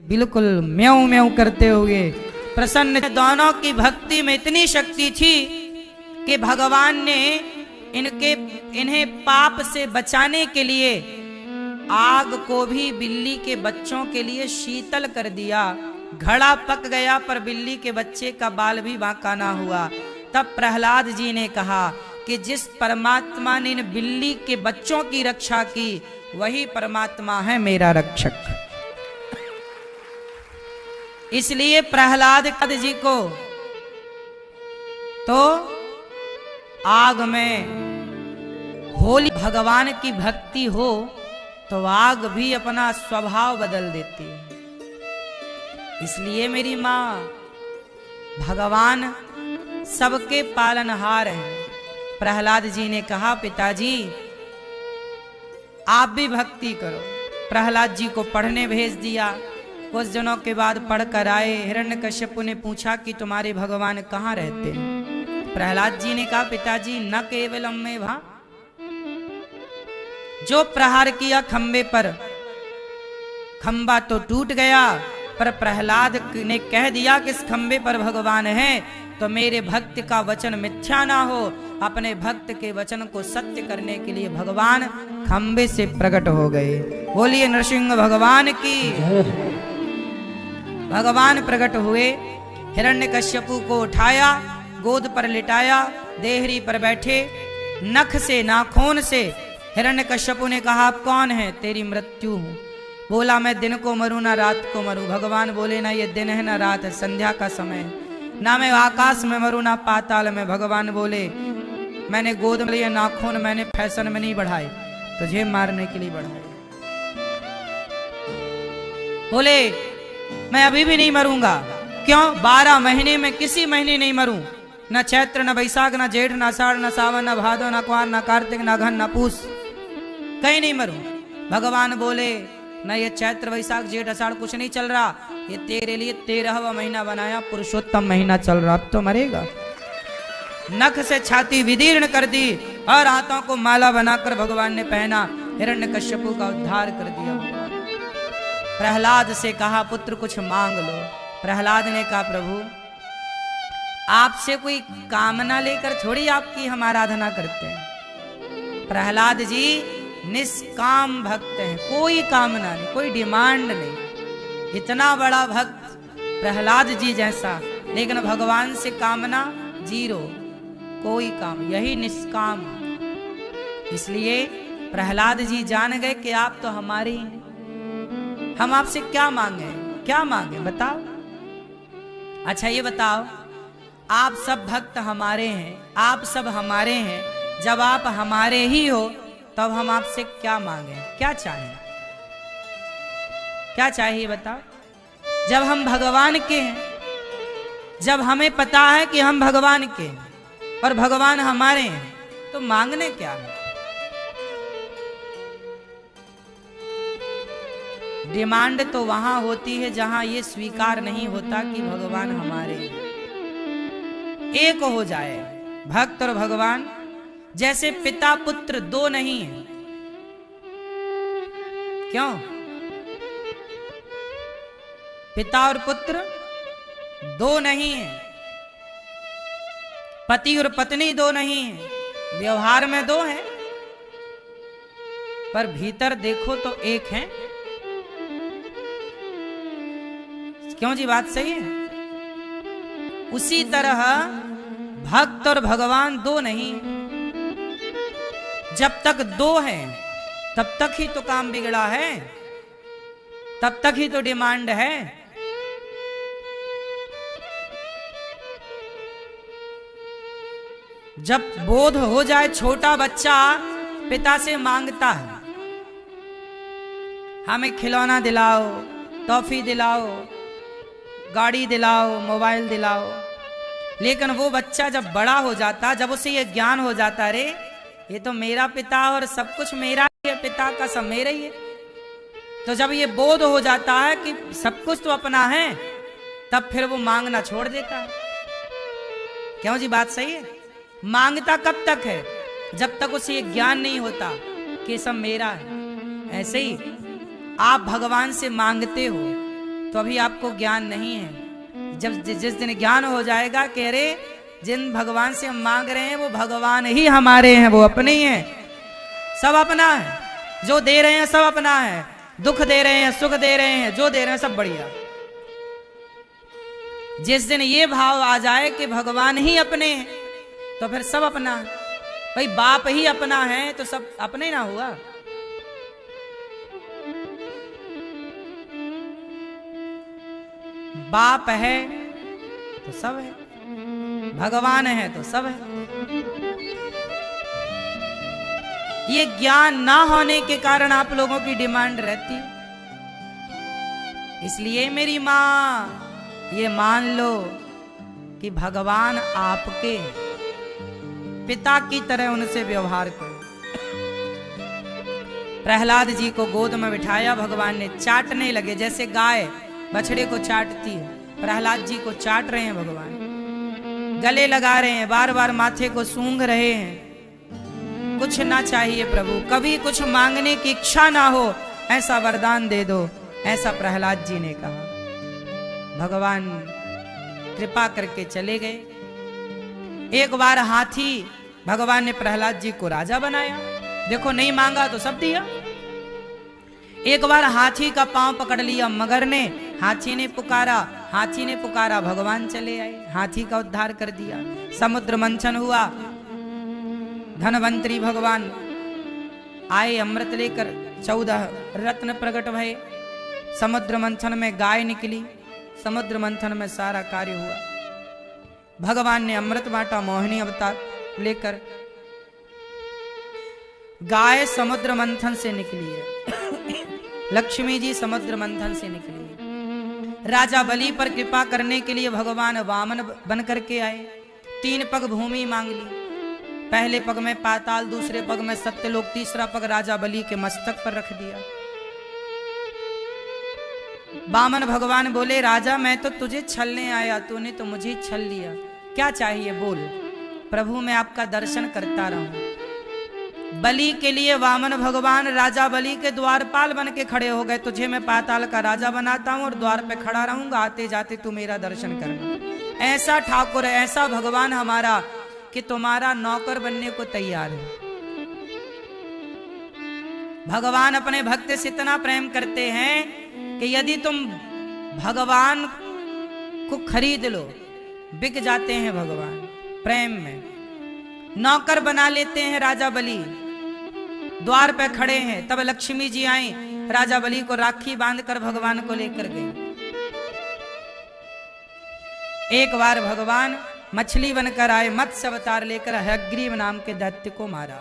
बिल्कुल म्याऊं म्याऊं करते हुए प्रसन्न। दोनों की भक्ति में इतनी शक्ति थी कि भगवान ने इन्हें पाप से बचाने के लिए आग को भी बिल्ली के बच्चों के लिए शीतल कर दिया। घड़ा पक गया पर बिल्ली के बच्चे का बाल भी बांका ना हुआ। तब प्रहलाद जी ने कहा कि जिस परमात्मा ने इन बिल्ली के बच्चों की रक्षा की वही परमात्मा है मेरा रक्षक। इसलिए प्रहलाद जी को तो आग में होली भगवान की भक्ति हो तो आग भी अपना स्वभाव बदल देती है। इसलिए मेरी माँ भगवान सबके पालनहार हैं। प्रहलाद जी ने कहा पिताजी आप भी भक्ति करो। प्रहलाद जी को पढ़ने भेज दिया। कुछ दिनों के बाद पढ़कर आए। हिरण्यकश्यप ने पूछा कि तुम्हारे भगवान कहाँ रहते हैं। प्रहलाद जी ने कहा पिताजी न केवलम में भा, जो प्रहार किया खंबे पर खंबा तो टूट गया, पर प्रहलाद ने कह दिया कि इस खंबे पर भगवान है तो मेरे भक्त का वचन मिथ्या ना हो। अपने भक्त के वचन को सत्य करने के लिए भगवान खंबे से प्रकट हो गए। बोलिए नरसिंह भगवान की। भगवान प्रकट हुए। हिरण्यकश्यपु को उठाया, गोद पर लिटाया, देहरी पर बैठे, नख से नाखून से हिरण्यकश्यपु ने कहा आप कौन है? तेरी मृत्यु हूं। बोला मैं दिन को मरूं ना रात को मरूं। भगवान बोले ना ये दिन है ना रात है, संध्या का समय ना मैं आकाश में मरूं ना पाताल में। भगवान बोले मैंने गोद में लिए नाखून मैंने फैशन में नहीं बढ़ाए, तुझे मारने के लिए बढ़ाए। बोले मैं अभी भी नहीं मरूंगा। क्यों? 12 महीने में किसी महीने नहीं मरूं, न चैत्र न बैसाख न जेठ न आषाढ़ न सावन न भादो न कुआर न कार्तिक न अघन न पूस, कहीं नहीं मरूं। भगवान बोले न ये चैत्र वैशाख जेठ आषाढ़ कुछ नहीं चल रहा, ये तेरे लिए 13वां महीना बनाया, पुरुषोत्तम महीना चल रहा, अब तो मरेगा। नख से छाती विदीर्ण कर दी और हाथों को माला बनाकर भगवान ने पहना। हिरण्यकश्यपु का उद्धार कर दिया। प्रहलाद से कहा पुत्र कुछ मांग लो। प्रहलाद ने कहा प्रभु आपसे कोई कामना लेकर थोड़ी आपकी हम आराधना करते हैं। प्रहलाद जी निष्काम भक्त हैं, कोई कामना नहीं, कोई डिमांड नहीं। इतना बड़ा भक्त प्रहलाद जी जैसा, लेकिन भगवान से कामना जीरो, कोई काम, यही निष्काम। इसलिए प्रहलाद जी जान गए कि आप तो हमारे ही हैं। हम आपसे क्या मांगे? क्या मांगे बताओ। अच्छा ये बताओ, आप सब भक्त हमारे हैं, आप सब हमारे हैं, जब आप हमारे ही हो तब हम आपसे क्या मांगे? क्या चाहें? क्या चाहिए बताओ। जब हम भगवान के हैं, जब हमें पता है कि हम भगवान के हैं और भगवान हमारे हैं, तो मांगने क्या है? डिमांड तो वहां होती है जहां ये स्वीकार नहीं होता कि भगवान हमारे हैं। एक हो जाए भक्त और भगवान, जैसे पिता पुत्र दो नहीं है। क्यों? पिता और पुत्र दो नहीं है, पति और पत्नी दो नहीं है, व्यवहार में दो हैं पर भीतर देखो तो एक है। क्यों जी? बात सही है। उसी तरह भक्त और भगवान दो नहीं, जब तक दो हैं तब तक ही तो काम बिगड़ा है, तब तक ही तो डिमांड है। जब बोध हो जाए, छोटा बच्चा पिता से मांगता है हमें खिलौना दिलाओ, टॉफी दिलाओ, गाड़ी दिलाओ, मोबाइल दिलाओ, लेकिन वो बच्चा जब बड़ा हो जाता, जब उसे ये ज्ञान हो जाता रे ये तो मेरा पिता और सब कुछ मेरा ही है, पिता का सब मेरा ही है, तो जब ये बोध हो जाता है कि सब कुछ तो अपना है, तब फिर वो मांगना छोड़ देता है। क्यों जी? बात सही है। मांगता कब तक है? जब तक उसे ये ज्ञान नहीं होता कि सब मेरा है। ऐसे ही आप भगवान से मांगते हो तो अभी आपको ज्ञान नहीं है। जब जिस दिन ज्ञान हो जाएगा कि अरे जिन भगवान से हम मांग रहे हैं वो भगवान ही हमारे हैं, वो अपने ही हैं, सब अपना है, जो दे रहे हैं सब अपना है, दुख दे रहे हैं सुख दे रहे हैं, जो दे रहे हैं सब बढ़िया। जिस दिन ये भाव आ जाए कि भगवान ही अपने हैं तो फिर सब अपना है। भाई बाप ही अपना है तो सब अपने ना हुआ। बाप है तो सब है, भगवान है तो सब है। ये ज्ञान ना होने के कारण आप लोगों की डिमांड रहती है। इसलिए मेरी मां ये मान लो कि भगवान आपके पिता की तरह उनसे व्यवहार करो। प्रहलाद जी को गोद में बिठाया भगवान ने, चाटने लगे जैसे गाय बछड़े को चाटती है। प्रहलाद जी को चाट रहे हैं भगवान, गले लगा रहे हैं, बार बार माथे को सूंघ रहे हैं। कुछ ना चाहिए प्रभु, कभी कुछ मांगने की इच्छा ना हो, ऐसा वरदान दे दो, ऐसा प्रहलाद जी ने कहा। भगवान कृपा करके चले गए। एक बार हाथी भगवान ने प्रहलाद जी को राजा बनाया। देखो नहीं मांगा तो सब दिया। एक बार हाथी का पांव पकड़ लिया मगर ने, हाथी ने पुकारा, भगवान चले आए, हाथी का उद्धार कर दिया। समुद्र मंथन हुआ, धनवंतरी भगवान आए अमृत लेकर, 14 रत्न प्रकट भये। समुद्र मंथन में गाय निकली, समुद्र मंथन में सारा कार्य हुआ। भगवान ने अमृत बांटा मोहिनी अवतार लेकर। गाय समुद्र मंथन से निकली है, लक्ष्मी जी समुद्र मंथन से निकली है। राजा बलि पर कृपा करने के लिए भगवान वामन बन करके आए। 3 पग भूमि मांग ली, पहले पग में पाताल, दूसरे पग में सत्यलोक, तीसरा पग राजा बलि के मस्तक पर रख दिया। वामन भगवान बोले, राजा मैं तो तुझे छलने आया, तूने तो मुझे छल लिया, क्या चाहिए बोल। प्रभु मैं आपका दर्शन करता रहूं। बलि के लिए वामन भगवान राजा बलि के द्वारपाल बन के खड़े हो गए। तुझे मैं पाताल का राजा बनाता हूं और द्वार पे खड़ा रहूंगा, आते जाते तू मेरा दर्शन करना। ऐसा ठाकुर है, ऐसा भगवान हमारा कि तुम्हारा नौकर बनने को तैयार है। भगवान अपने भक्त से इतना प्रेम करते हैं कि यदि तुम भगवान को खरीद लो, बिक जाते हैं भगवान प्रेम में। नौकर बना लेते हैं राजा बलि, द्वार पे खड़े हैं। तब लक्ष्मी जी आई, राजा बलि को राखी बांधकर भगवान को लेकर गई। एक बार भगवान मछली बनकर आए, मत्स्य अवतार लेकर हयग्रीव नाम के दैत्य को मारा।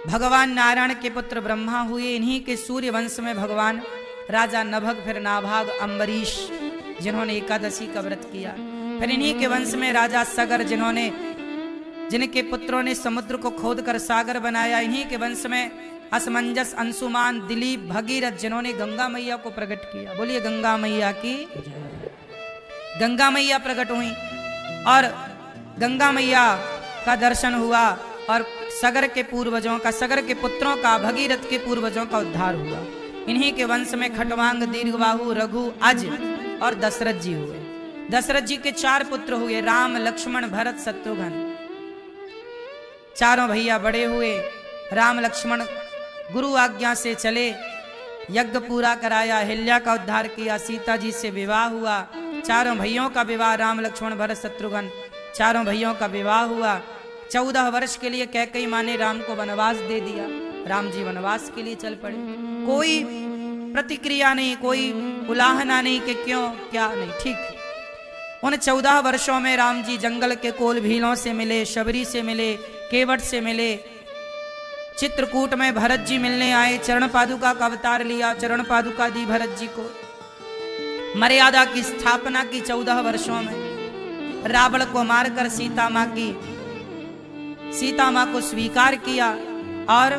भगवान नारायण के पुत्र ब्रह्मा हुए। इन्हीं के सूर्य वंश में भगवान राजा नभग, फिर नाभाग, अम्बरीश जिन्होंने एकादशी का व्रत किया। फिर इन्हीं के वंश में राजा सगर जिनके पुत्रों ने समुद्र को खोदकर सागर बनाया। इन्हीं के वंश में असमंजस, अंशुमान, दिलीप, भगीरथ जिन्होंने गंगा मैया को प्रकट किया। बोलिए गंगा मैया की। गंगा मैया प्रकट हुई और गंगा मैया का दर्शन हुआ और सगर के पूर्वजों का, सगर के पुत्रों का, भगीरथ के पूर्वजों का उद्धार हुआ। इन्हीं के वंश में खटवांग, दीर्घबाहु, रघु, अज और दशरथ जी हुए। दशरथ जी के 4 पुत्र हुए, राम, लक्ष्मण, भरत, शत्रुघ्न। चारों भैया बड़े हुए। राम लक्ष्मण गुरु आज्ञा से चले, यज्ञ पूरा कराया, हिल्या का उद्धार किया, सीता जी से विवाह हुआ। चारों भैयों का विवाह, राम लक्ष्मण भरत शत्रुघ्न, चारों भैयों का विवाह हुआ। 14 वर्ष के लिए कैकेयी माँ ने राम को वनवास दे दिया। राम जी वनवास के लिए चल पड़े। कोई प्रतिक्रिया नहीं, कोई उलाहना नहीं कि क्यों क्या नहीं, ठीक। उन 14 वर्षों में राम जी जंगल के कोल भीलों से मिले, शबरी से मिले, केवट से मिले। चित्रकूट में भरत जी मिलने आए, चरण पादुका का अवतार लिया, चरण पादुका दी भरत जी को। मर्यादा की स्थापना की 14 वर्षों में। रावण को मारकर सीता मां को स्वीकार किया और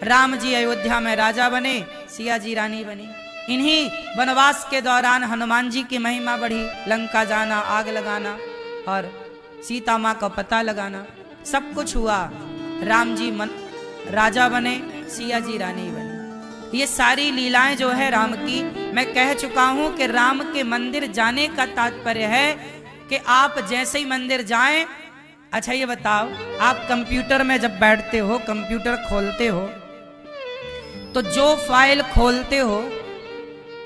राम जी अयोध्या में राजा बने, सिया जी रानी बनी। इन्हीं वनवास के दौरान हनुमान जी की महिमा बढ़ी, लंका जाना, आग लगाना और सीता मां का पता लगाना, सब कुछ हुआ। राम जी राजा बने, सिया जी रानी बनी। ये सारी लीलाएं जो है राम की, मैं कह चुका हूं कि राम के मंदिर जाने का तात्पर्य है कि आप जैसे ही मंदिर जाएं। अच्छा ये बताओ, आप कंप्यूटर में जब बैठते हो, कंप्यूटर खोलते हो, तो जो फाइल खोलते हो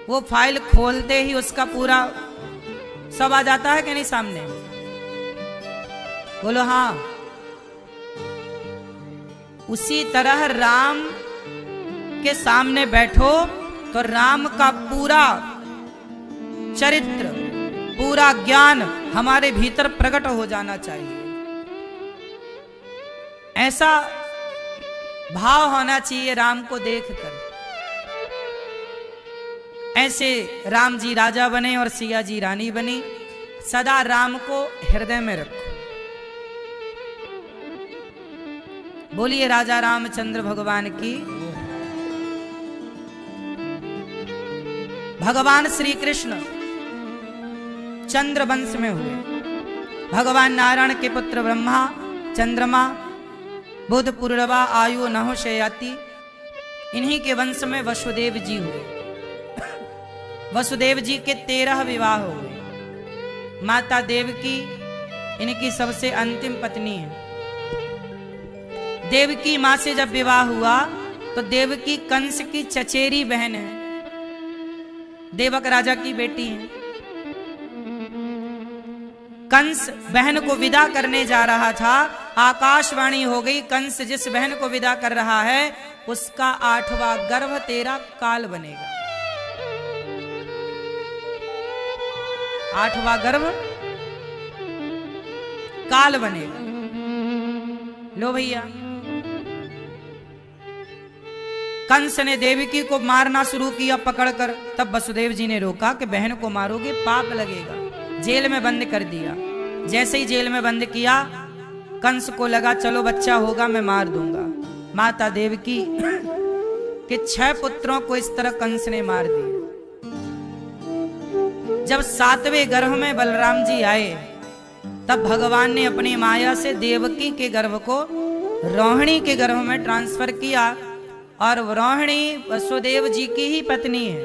वो फाइल खोलते ही उसका पूरा सब आ जाता है कि नहीं सामने? बोलो हाँ। उसी तरह राम के सामने बैठो तो राम का पूरा चरित्र, पूरा ज्ञान हमारे भीतर प्रकट हो जाना चाहिए। ऐसा भाव होना चाहिए राम को देखकर। ऐसे राम जी राजा बने और सिया जी रानी बनी। सदा राम को हृदय में रखो। बोलिए राजा रामचंद्र भगवान की। भगवान श्री कृष्ण चंद्र वंश में हुए। भगवान नारायण के पुत्र ब्रह्मा, चंद्रमा, बुध, पूर्णवा, आयु, नहो, शयाति, इन्हीं के वंश में वसुदेव जी हुए। वसुदेव जी के 13 विवाह हुए। माता देवकी इनकी सबसे अंतिम पत्नी है। देवकी मां से जब विवाह हुआ तो देवकी कंस की चचेरी बहन है, देवक राजा की बेटी है। कंस बहन को विदा करने जा रहा था, आकाशवाणी हो गई, कंस जिस बहन को विदा कर रहा है उसका 8वां गर्भ तेरा काल बनेगा। 8वां गर्भ काल बनेगा। लो भैया, कंस ने देवकी को मारना शुरू किया पकड़कर। तब वसुदेव जी ने रोका कि बहन को मारोगे पाप लगेगा। जेल में बंद कर दिया। जैसे ही जेल में बंद किया, कंस को लगा चलो बच्चा होगा मैं मार दूंगा। माता देवकी के 6 पुत्रों को इस तरह कंस ने मार दिया। जब 7वें गर्भ में बलराम जी आए तब भगवान ने अपनी माया से देवकी के गर्भ को रोहिणी के गर्भ में ट्रांसफर किया। और रोहिणी वसुदेव जी की ही पत्नी है,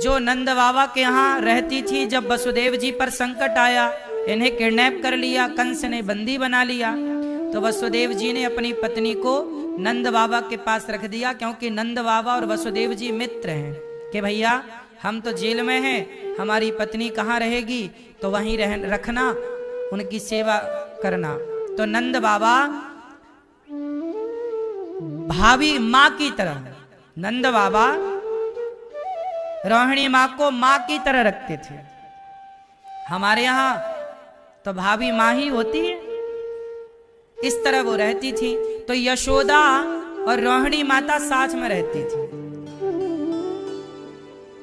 जो नंद बाबा के यहाँ रहती थी। जब वसुदेव जी पर संकट आया, इन्हें किडनैप कर लिया, कंस ने बंदी बना लिया, तो वसुदेव जी ने अपनी पत्नी को नंद बाबा के पास रख दिया। क्योंकि नंद बाबा और वसुदेव जी मित्र हैं कि भैया हम तो जेल में हैं, हमारी पत्नी कहाँ रहेगी, तो वहीं रखना, उनकी सेवा करना। तो नंद बाबा भाभी मां की तरह, नंद बाबा रोहिणी मां को मां की तरह रखते थे। हमारे यहां तो भाभी मां ही होती है, इस तरह वो रहती थी। तो यशोदा और रोहिणी माता साथ में रहती थी।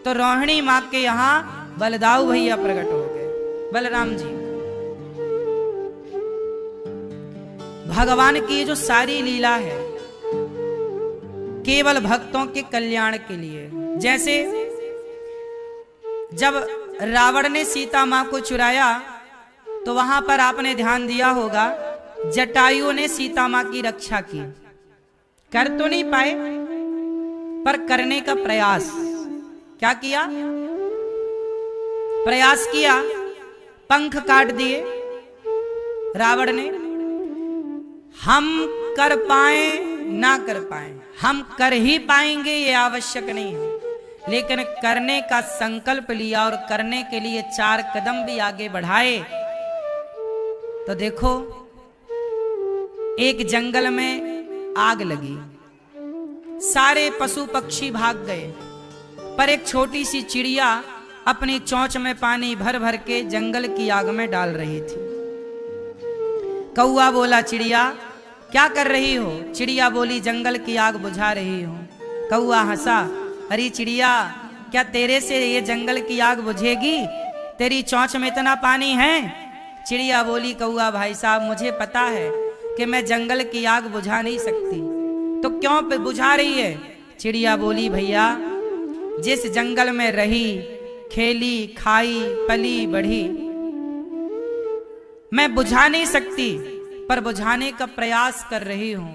तो रोहिणी मां के यहां बलदाऊ भैया प्रकट हो गए, बलराम जी। भगवान की जो सारी लीला है केवल भक्तों के कल्याण के लिए। जैसे जब रावण ने सीता मां को चुराया तो वहां पर आपने ध्यान दिया होगा, जटायु ने सीता मां की रक्षा की। कर तो नहीं पाए पर करने का प्रयास क्या किया? प्रयास किया, पंख काट दिए रावण ने। हम कर पाए ना कर पाए, हम कर ही पाएंगे ये आवश्यक नहीं है, लेकिन करने का संकल्प लिया और करने के लिए 4 कदम भी आगे बढ़ाए। तो देखो, एक जंगल में आग लगी, सारे पशु पक्षी भाग गए, पर एक छोटी सी चिड़िया अपनी चोंच में पानी भर भर के जंगल की आग में डाल रही थी। कौआ बोला, चिड़िया क्या कर रही हो? चिड़िया बोली, जंगल की आग बुझा रही हूं। कौआ हंसा, अरे चिड़िया, क्या तेरे से ये जंगल की आग बुझेगी? तेरी चोंच में इतना पानी है? चिड़िया बोली, कौआ भाई साहब, मुझे पता है कि मैं जंगल की आग बुझा नहीं सकती, तो क्यों पे बुझा रही है? चिड़िया बोली, भैया जिस जंगल में रही, खेली, खाई, पली, बढ़ी, मैं बुझा नहीं सकती, पर बुझाने का प्रयास कर रही हूं।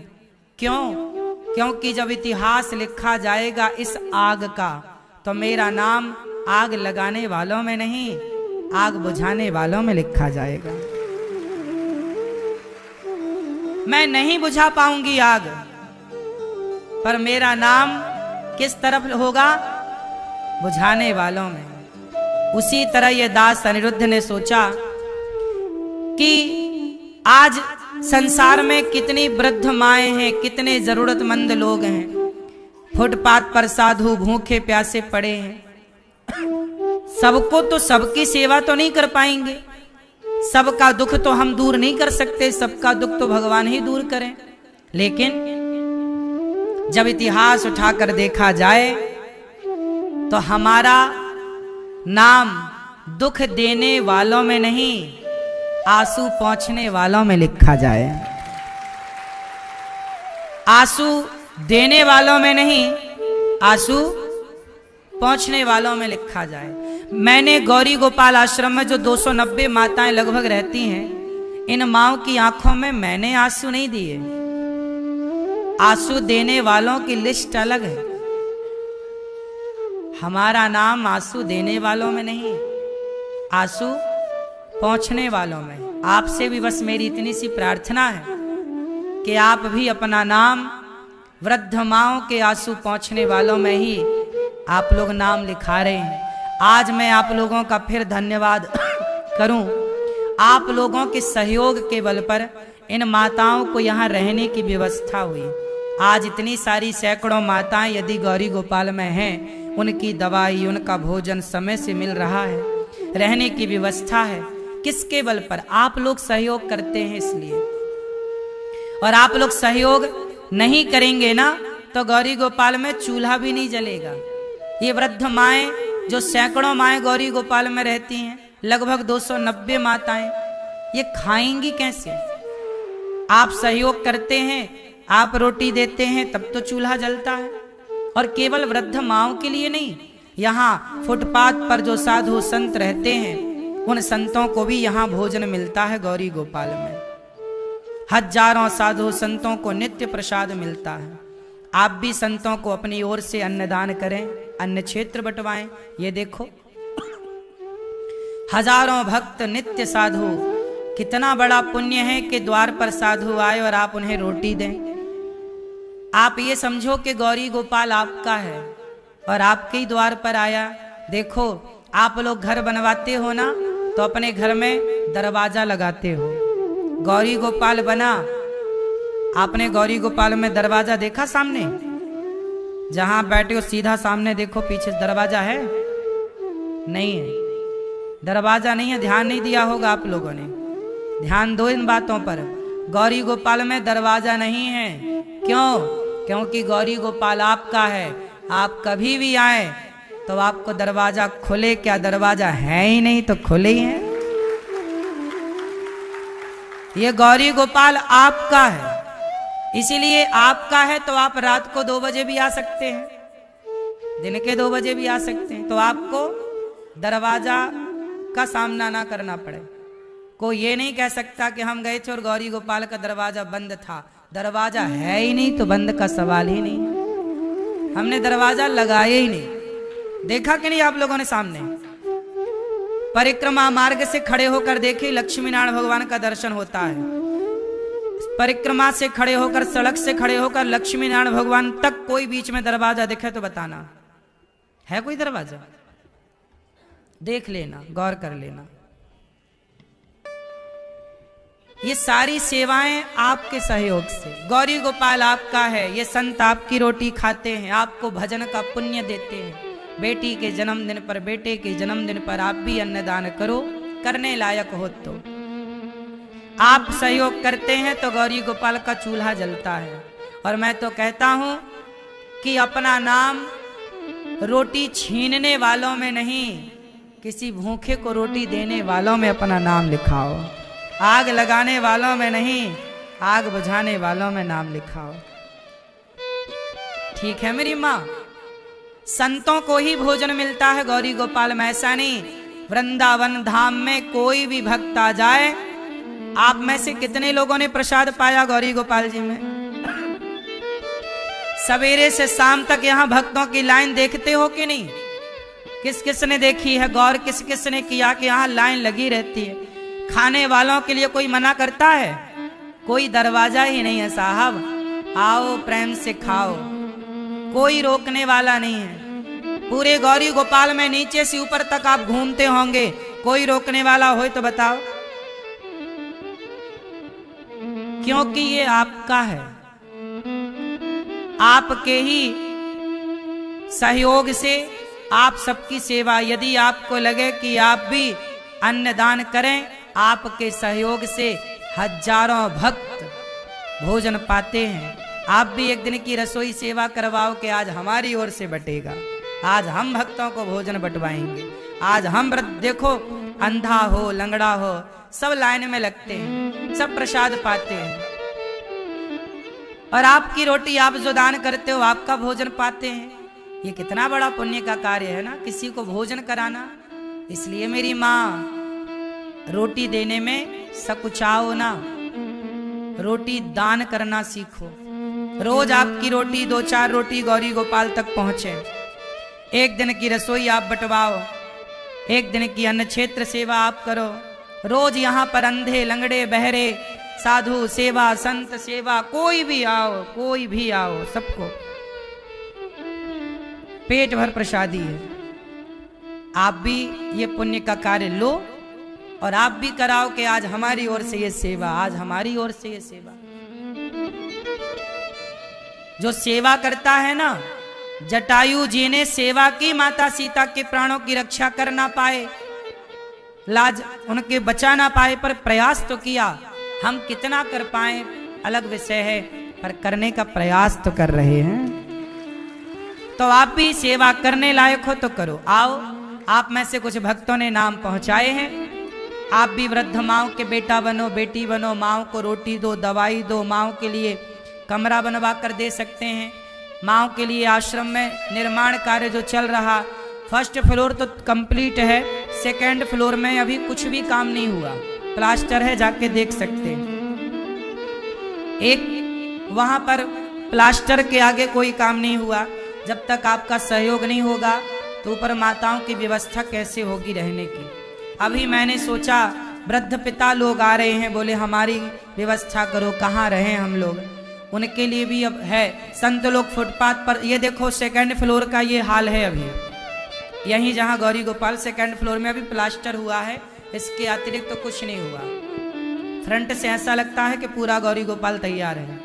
क्यों? क्योंकि जब इतिहास लिखा जाएगा इस आग का, तो मेरा नाम आग लगाने वालों में नहीं, आग बुझाने वालों में लिखा जाएगा। मैं नहीं बुझा पाऊंगी आग, पर मेरा नाम किस तरफ होगा? बुझाने वालों में। उसी तरह ये दास अनिरुद्ध ने सोचा कि आज संसार में कितनी वृद्ध माएं हैं, कितने जरूरतमंद लोग हैं, फुटपाथ पर साधु भूखे प्यासे पड़े हैं। सबको तो सबकी सेवा तो नहीं कर पाएंगे, सबका दुख तो हम दूर नहीं कर सकते, सबका दुख तो भगवान ही दूर करें। लेकिन जब इतिहास उठाकर देखा जाए तो हमारा नाम दुख देने वालों में नहीं, आंसू पोंछने वालों में लिखा जाए। आंसू देने वालों में नहीं, आंसू पोंछने वालों में लिखा जाए। मैंने गौरी गोपाल आश्रम में जो 290 माताएं लगभग रहती हैं, इन माओं की आंखों में मैंने आंसू नहीं दिए। आंसू देने वालों की लिस्ट अलग है, हमारा नाम आंसू देने वालों में नहीं, आंसू पहुंचने वालों में। आपसे भी बस मेरी इतनी सी प्रार्थना है कि आप भी अपना नाम वृद्ध माओं के आंसू पहुंचने वालों में ही आप लोग नाम लिखा रहे हैं। आज मैं आप लोगों का फिर धन्यवाद करूं। आप लोगों के सहयोग के बल पर इन माताओं को यहाँ रहने की व्यवस्था हुई। आज इतनी सारी सैकड़ों माताएं यदि गौरी गोपाल में हैं, उनकी दवाई, उनका भोजन समय से मिल रहा है, रहने की व्यवस्था है। किसके बल पर? आप लोग सहयोग करते हैं इसलिए। और आप लोग सहयोग नहीं करेंगे ना तो गौरी गोपाल में चूल्हा भी नहीं जलेगा। ये वृद्ध माएं, जो सैकड़ों माएं गौरी गोपाल में रहती हैं, लगभग 290 माताएं, ये खाएंगी कैसे? आप सहयोग करते हैं, आप रोटी देते हैं, तब तो चूल्हा जलता है। और केवल वृद्ध माओं के लिए नहीं, यहाँ फुटपाथ पर जो साधु संत रहते हैं, उन संतों को भी यहाँ भोजन मिलता है गौरी गोपाल में। हजारों साधु संतों को नित्य प्रसाद मिलता है। आप भी संतों को अपनी ओर से अन्नदान करें, अन्न क्षेत्र बंटवाएं। ये देखो हजारों भक्त नित्य साधु, कितना बड़ा पुण्य है कि द्वार पर साधु आए और आप उन्हें रोटी दें। आप ये समझो कि गौरी गोपाल आपका है और आपके ही द्वार पर आया। देखो आप लोग घर बनवाते हो ना, तो अपने घर में दरवाजा लगाते हो। गौरी गोपाल बना, आपने गौरी गोपाल में दरवाजा देखा सामने? जहां बैठे हो सीधा सामने देखो, पीछे दरवाजा है? नहीं है, दरवाजा नहीं है। ध्यान नहीं दिया होगा आप लोगों ने। ध्यान दो इन बातों पर। गौरी गोपाल में दरवाजा नहीं है। क्यों? क्योंकि गौरी गोपाल आपका है। आप कभी भी आए तो आपको दरवाजा खुले, क्या दरवाजा है ही नहीं तो खुले ही है। ये गौरी गोपाल आपका है, इसीलिए आपका है तो आप रात को 2 बजे भी आ सकते हैं, दिन के 2 बजे भी आ सकते हैं, तो आपको दरवाजा का सामना ना करना पड़े। कोई ये नहीं कह सकता कि हम गए थे और गौरी गोपाल का दरवाजा बंद था। दरवाजा है ही नहीं तो बंद का सवाल ही नहीं है। हमने दरवाजा लगाया ही नहीं। देखा कि नहीं आप लोगों ने? सामने परिक्रमा मार्ग से खड़े होकर देखे, लक्ष्मी नारायण भगवान का दर्शन होता है। परिक्रमा से खड़े होकर, सड़क से खड़े होकर लक्ष्मी नारायण भगवान तक कोई बीच में दरवाजा दिखे तो बताना, है कोई दरवाजा? देख लेना, गौर कर लेना। ये सारी सेवाएं आपके सहयोग से। गौरी गोपाल आपका है। ये संत आपकी रोटी खाते हैं, आपको भजन का पुण्य देते हैं। बेटी के जन्मदिन पर, बेटे के जन्मदिन पर आप भी अन्नदान करो, करने लायक हो तो। आप सहयोग करते हैं तो गौरी गोपाल का चूल्हा जलता है। और मैं तो कहता हूं कि अपना नाम रोटी छीनने वालों में नहीं, किसी भूखे को रोटी देने वालों में अपना नाम लिखाओ। आग लगाने वालों में नहीं, आग बुझाने वालों में नाम लिखाओ। ठीक है मेरी माँ? संतों को ही भोजन मिलता है गौरी गोपाल में, ऐसा नहीं। वृंदावन धाम में कोई भी भक्त आ जाए, आप में से कितने लोगों ने प्रसाद पाया गौरी गोपाल जी में? सवेरे से शाम तक यहाँ भक्तों की लाइन देखते हो कि नहीं? किस किस ने देखी है? गौर किस किस ने किया कि यहाँ लाइन लगी रहती है? खाने वालों के लिए कोई मना करता है? कोई दरवाजा ही नहीं है साहब, आओ प्रेम से खाओ, कोई रोकने वाला नहीं है। पूरे गौरी गोपाल में नीचे से ऊपर तक आप घूमते होंगे, कोई रोकने वाला हो तो बताओ? क्योंकि ये आपका है, आपके ही सहयोग से आप सबकी सेवा। यदि आपको लगे कि आप भी अन्नदान करें, आपके सहयोग से हजारों भक्त भोजन पाते हैं। आप भी एक दिन की रसोई सेवा करवाओ कि आज हमारी ओर से बटेगा, आज हम भक्तों को भोजन बंटवाएंगे। आज हम व्रत देखो, अंधा हो लंगड़ा हो सब लाइन में लगते हैं, सब प्रसाद पाते हैं। और आपकी रोटी आप जो दान करते हो, आपका भोजन पाते हैं। ये कितना बड़ा पुण्य का कार्य है ना, किसी को भोजन कराना। इसलिए मेरी माँ, रोटी देने में सकुचाओ ना, रोटी दान करना सीखो। रोज आपकी रोटी 2-4 रोटी गौरी गोपाल तक पहुंचे। एक दिन की रसोई आप बंटवाओ, एक दिन की अन्न क्षेत्र सेवा आप करो। रोज यहाँ पर अंधे लंगड़े बहरे साधु सेवा, संत सेवा, कोई भी आओ, सबको पेट भर प्रसादी है। आप भी ये पुण्य का कार्य लो और आप भी कराओ कि आज हमारी ओर से ये सेवा, आज हमारी ओर से ये सेवा। जो सेवा करता है ना, जटायु जी ने सेवा की, माता सीता के प्राणों की रक्षा कर ना पाए, लाज उनके बचा ना पाए, पर प्रयास तो किया। हम कितना कर पाए अलग विषय है, पर करने का प्रयास तो कर रहे हैं। तो आप भी सेवा करने लायक हो तो करो। आओ, आप में से कुछ भक्तों ने नाम पहुंचाए हैं, आप भी वृद्ध माओ के बेटा बनो, बेटी बनो, माओ को रोटी दो, दवाई दो, माओ के लिए कमरा बनवा कर दे सकते हैं। माओ के लिए आश्रम में निर्माण कार्य जो चल रहा, फर्स्ट फ्लोर तो कंप्लीट है, सेकंड फ्लोर में अभी कुछ भी काम नहीं हुआ, प्लास्टर है, जाके देख सकते हैं। एक वहां पर प्लास्टर के आगे कोई काम नहीं हुआ। जब तक आपका सहयोग नहीं होगा तो ऊपर माताओं की व्यवस्था कैसे होगी रहने की। अभी मैंने सोचा वृद्ध पिता लोग आ रहे हैं, बोले हमारी व्यवस्था करो, कहाँ रहें हम लोग। उनके लिए भी अब है, संत लोग फुटपाथ पर। ये देखो सेकंड फ्लोर का ये हाल है अभी, यहीं जहाँ गौरी गोपाल सेकंड फ्लोर में अभी प्लास्टर हुआ है, इसके अतिरिक्त तो कुछ नहीं हुआ। फ्रंट से ऐसा लगता है कि पूरा गौरी गोपाल तैयार है,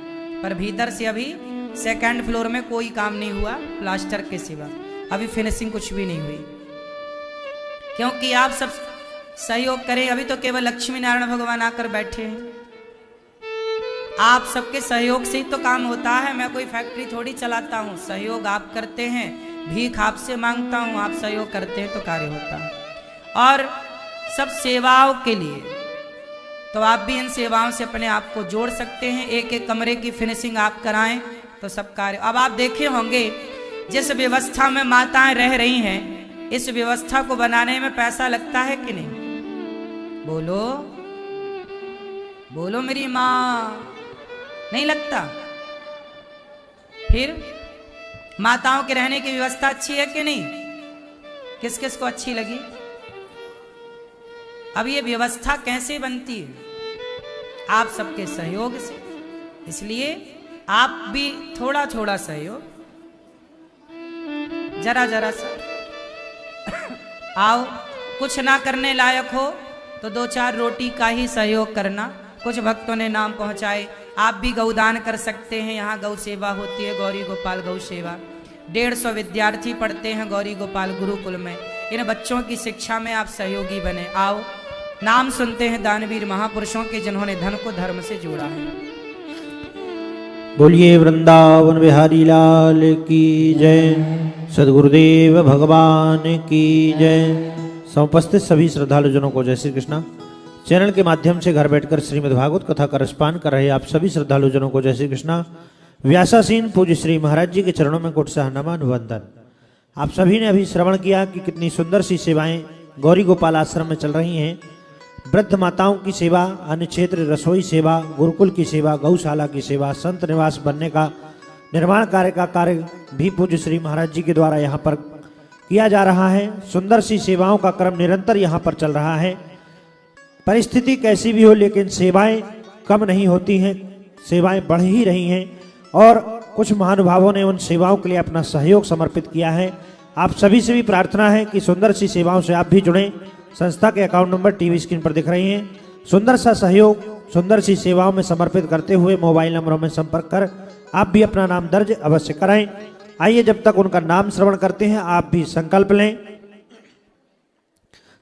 पर भीतर से अभी सेकंड फ्लोर में कोई काम नहीं हुआ प्लास्टर के सिवा, अभी फिनिशिंग कुछ भी नहीं हुई। क्योंकि आप सब सहयोग करें। अभी तो केवल लक्ष्मी नारायण भगवान आकर बैठे हैं, आप सबके सहयोग से ही तो काम होता है। मैं कोई फैक्ट्री थोड़ी चलाता हूँ, सहयोग आप करते हैं, भीख आपसे मांगता हूँ, आप सहयोग करते हैं तो कार्य होता है। और सब सेवाओं के लिए तो आप भी इन सेवाओं से अपने आप को जोड़ सकते हैं। एक एक कमरे की फिनिशिंग आप कराएं तो सब कार्य। अब आप देखे होंगे जिस व्यवस्था में माताएं रह रही हैं, इस व्यवस्था को बनाने में पैसा लगता है कि नहीं? बोलो बोलो मेरी माँ, नहीं लगता? फिर माताओं के रहने की व्यवस्था अच्छी है कि नहीं? किस किस को अच्छी लगी? अब ये व्यवस्था कैसे बनती है? आप सबके सहयोग से। इसलिए आप भी थोड़ा थोड़ा सहयोग, जरा जरा सा आओ। कुछ ना करने लायक हो तो 2-4 रोटी का ही सहयोग करना। कुछ भक्तों ने नाम पहुंचाए, आप भी गौदान कर सकते हैं। यहाँ गौ सेवा होती है, गौरी गोपाल गौ सेवा। 150 विद्यार्थी पढ़ते हैं गौरी गोपाल गुरुकुल में। इन बच्चों की शिक्षा में आप सहयोगी बने। आओ, नाम सुनते हैं दानवीर महापुरुषों के, जिन्होंने धन को धर्म से जोड़ा है। बोलिए वृंदावन बिहारी लाल की जय, सदगुरुदेव भगवान की जय। समुपस्थित सभी श्रद्धालुजनों को जय श्री कृष्णा। चैनल के माध्यम से घर बैठकर श्रीमद् भागवत कथा का रसपान कर रहे आप सभी श्रद्धालुजनों को जय श्री कृष्णा। व्यासासीन पूज्य श्री महाराज जी के चरणों में कोटसा नमन वंदन। आप सभी ने अभी श्रवण किया कि कितनी सुंदर सी सेवाएं गौरी गोपाल आश्रम में चल रही हैं। वृद्ध माताओं की सेवा, अन्य क्षेत्र रसोई सेवा, गुरुकुल की सेवा, गौशाला की सेवा, संत निवास बनने का निर्माण कार्य का कार्य भी पूज्य श्री महाराज जी के द्वारा यहाँ पर किया जा रहा है। सुंदर सी सेवाओं का क्रम निरंतर यहाँ पर चल रहा है। परिस्थिति कैसी भी हो लेकिन सेवाएं कम नहीं होती हैं, सेवाएं बढ़ ही रही हैं और कुछ महानुभावों ने उन सेवाओं के लिए अपना सहयोग समर्पित किया है। आप सभी से भी प्रार्थना है कि सुंदर सी सेवाओं से आप भी जुड़ें। संस्था के अकाउंट नंबर टीवी स्क्रीन पर दिख रहे हैं। सुंदर सा सहयोग सुंदर सी सेवाओं में समर्पित करते हुए मोबाइल नंबरों में संपर्क कर आप भी अपना नाम दर्ज अवश्य कराएं। आइए जब तक उनका नाम श्रवण करते हैं आप भी संकल्प लें।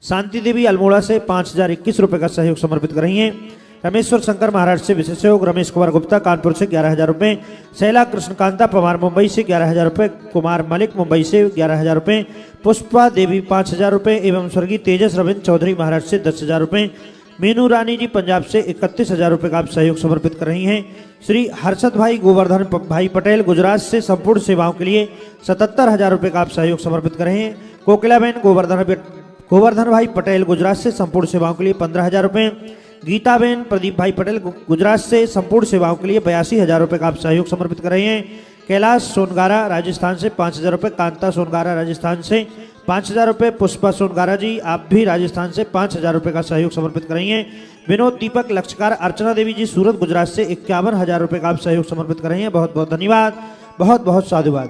शांति देवी अल्मोड़ा से 5021 रुपए का सहयोग समर्पित कर रही हैं। रमेश्वर शंकर महाराज से विशेष सहयोग। रमेश कुमार गुप्ता कानपुर से 11,000 रुपए। शैला कृष्णकांता पवार मुंबई से 11,000 रुपए। कुमार मलिक मुंबई से 11,000 रुपए। पुष्पा देवी 5,000 रुपए एवं स्वर्गीय तेजस रविंद्र चौधरी महाराज से 10,000 रुपए। मीनू रानी जी पंजाब से 31,000 रुपए का आप सहयोग समर्पित कर रही हैं। श्री हर्षद भाई गोवर्धन भाई पटेल गुजरात से संपूर्ण सेवाओं के लिए 77,000 रुपए का आप सहयोग समर्पित कर रहे हैं। कोकिलाबेन गोवर्धन भाई पटेल गुजरात से संपूर्ण सेवाओं के लिए 15,000 रुपए। गीताबेन प्रदीप भाई पटेल गुजरात से संपूर्ण सेवाओं के लिए 82,000 रुपए का आप सहयोग समर्पित कर रहे हैं। कैलाश सोनगारा राजस्थान से 5,000 रुपए। कांता सोनगारा राजस्थान से 5,000 रुपए। पुष्पा सोनगारा जी आप भी राजस्थान से 5,000 रुपए का सहयोग समर्पित कर रही हैं। विनोद दीपक लक्षकार अर्चना देवी जी सूरत गुजरात से 51,000 रुपए का आप सहयोग समर्पित कर रहे हैं। बहुत बहुत धन्यवाद, बहुत बहुत साधुवाद।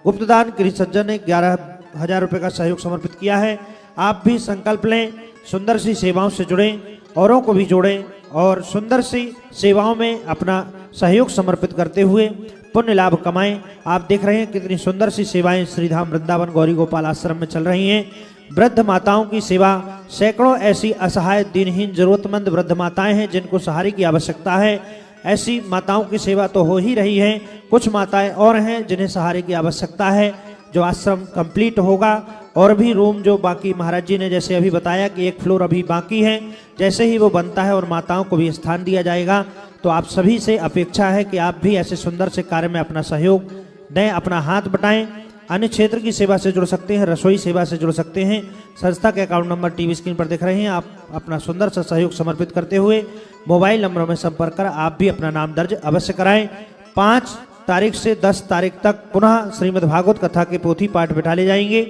गुप्तदान कृषि सज्जन ने 11,000 रुपए का सहयोग समर्पित किया है। आप भी संकल्प लें, सुंदर सी सेवाओं से जुड़ें, औरों को भी जोड़ें और सुंदर सी सेवाओं में अपना सहयोग समर्पित करते हुए पुण्य लाभ कमाएं। आप देख रहे हैं कितनी सुंदर सी सेवाएं श्रीधाम वृंदावन गौरी गोपाल आश्रम में चल रही हैं। वृद्ध माताओं की सेवा, सैकड़ों ऐसी असहाय दिनहीन जरूरतमंद वृद्ध माताएं हैं जिनको सहारे की आवश्यकता है। ऐसी माताओं की सेवा तो हो ही रही है, कुछ माताएं और हैं जिन्हें सहारे की आवश्यकता है। जो आश्रम कंप्लीट होगा और भी रूम जो बाकी महाराज जी ने जैसे अभी बताया कि एक फ्लोर अभी बाकी है, जैसे ही वो बनता है और माताओं को भी स्थान दिया जाएगा तो आप सभी से अपेक्षा है कि आप भी ऐसे सुंदर से कार्य में अपना सहयोग दें, अपना हाथ बटाएं। अन्य क्षेत्र की सेवा से जुड़ सकते हैं, रसोई सेवा से जुड़ सकते हैं। संस्था के अकाउंट नंबर टीवी स्क्रीन पर दिख रहे हैं। आप अपना सुंदर सा सहयोग समर्पित करते हुए मोबाइल नंबरों में संपर्क कर आप भी अपना नाम दर्ज अवश्य कराएं। 5 तारीख से 10 तारीख तक पुनः श्रीमद् भागवत कथा के पोथी पाठ बैठाले जाएंगे।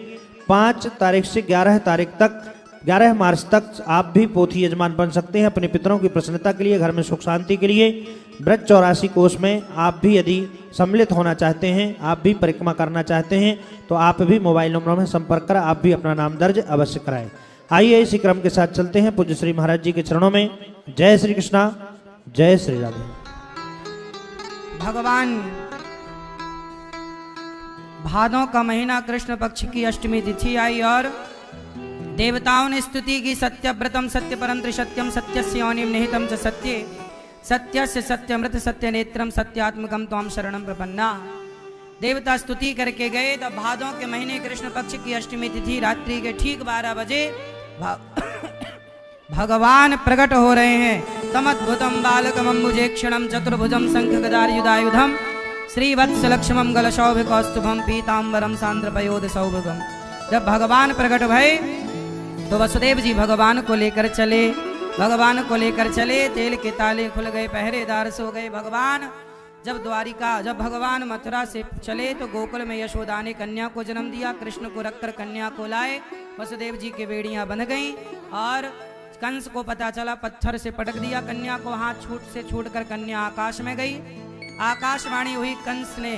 5 तारीख से 11 तारीख तक 11 मार्च तक आप भी पोथी यजमान बन सकते हैं अपने पितरों की प्रसन्नता के लिए, घर में सुख शांति के लिए। ब्रज 84 कोष में आप भी यदि सम्मिलित होना चाहते हैं, आप भी परिक्रमा करना चाहते हैं तो आप भी मोबाइल नंबरों में संपर्क कर आप भी अपना नाम दर्ज अवश्य कराएं। आइए इसी क्रम के साथ चलते हैं पूज्य श्री महाराज जी के चरणों में। जय श्री कृष्णा, जय श्री राधे। भगवान भादों का महीना कृष्ण पक्ष की अष्टमी तिथि आई और देवताओं ने स्तुति की। सत्यव्रतम सत्य परम त्रिसत्यम सत्यस्य योनिम निहितम च सत्ये सत्यस्य सत्यमृत सत्य नेत्रम सत्यात्मकम त्वाम शरणम प्रपन्ना। देवता स्तुति करके गए तब भादों के महीने कृष्ण पक्ष की अष्टमी तिथि रात्रि के ठीक 12 बजे भगवान प्रकट हो रहे हैं। तमद्भुतम बालकम अम्बुजेक्षणम चतुर्भुजम शंख गदायुधायुधम श्रीवत्सलक्ष्मम गलशौभिकौस्तुभम पीताम्बरम सांद्रपयोध सौभगम। जब भगवान प्रकट भये तो वसुदेव जी भगवान को लेकर चले। भगवान को लेकर चले, तेल के ताले खुल गए, पहरेदार सो गए। भगवान जब भगवान मथुरा से चले तो गोकुल में यशोदा ने कन्या को जन्म दिया। कृष्ण को रखकर कन्या को लाए। वसुदेव जी के बेड़ियां बंध गईं और कंस को पता चला, पत्थर से पटक दिया कन्या को। हाथ छूटकर कन्या आकाश में गई। आकाशवाणी हुई, कंस ने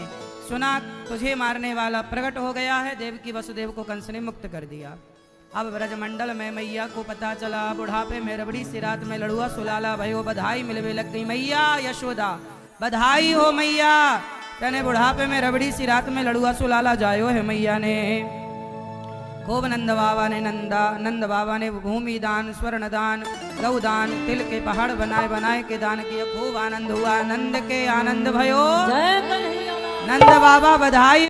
सुना तुझे मारने वाला प्रकट हो गया है। देवकी वसुदेव को कंस ने मुक्त कर दिया। अब ब्रजमंडल में मैया को पता चला, बुढ़ापे में रबड़ी सी रात में लड़ुआ सुलाला भयो, बधाई मिलवे लग गई। मैया यशोदा बधाई हो मैया, तेने बुढ़ापे में रबड़ी सी रात में लड़ुआ सुलाला जायो है मैया ने। खूब नंद बाबा ने भूमि दान, स्वर्ण दान, गौ दान, तिल के पहाड़ बनाए के दान किया। खूब आनंद हुआ, नंद के आनंद भयो। नंद बाबा बधाई।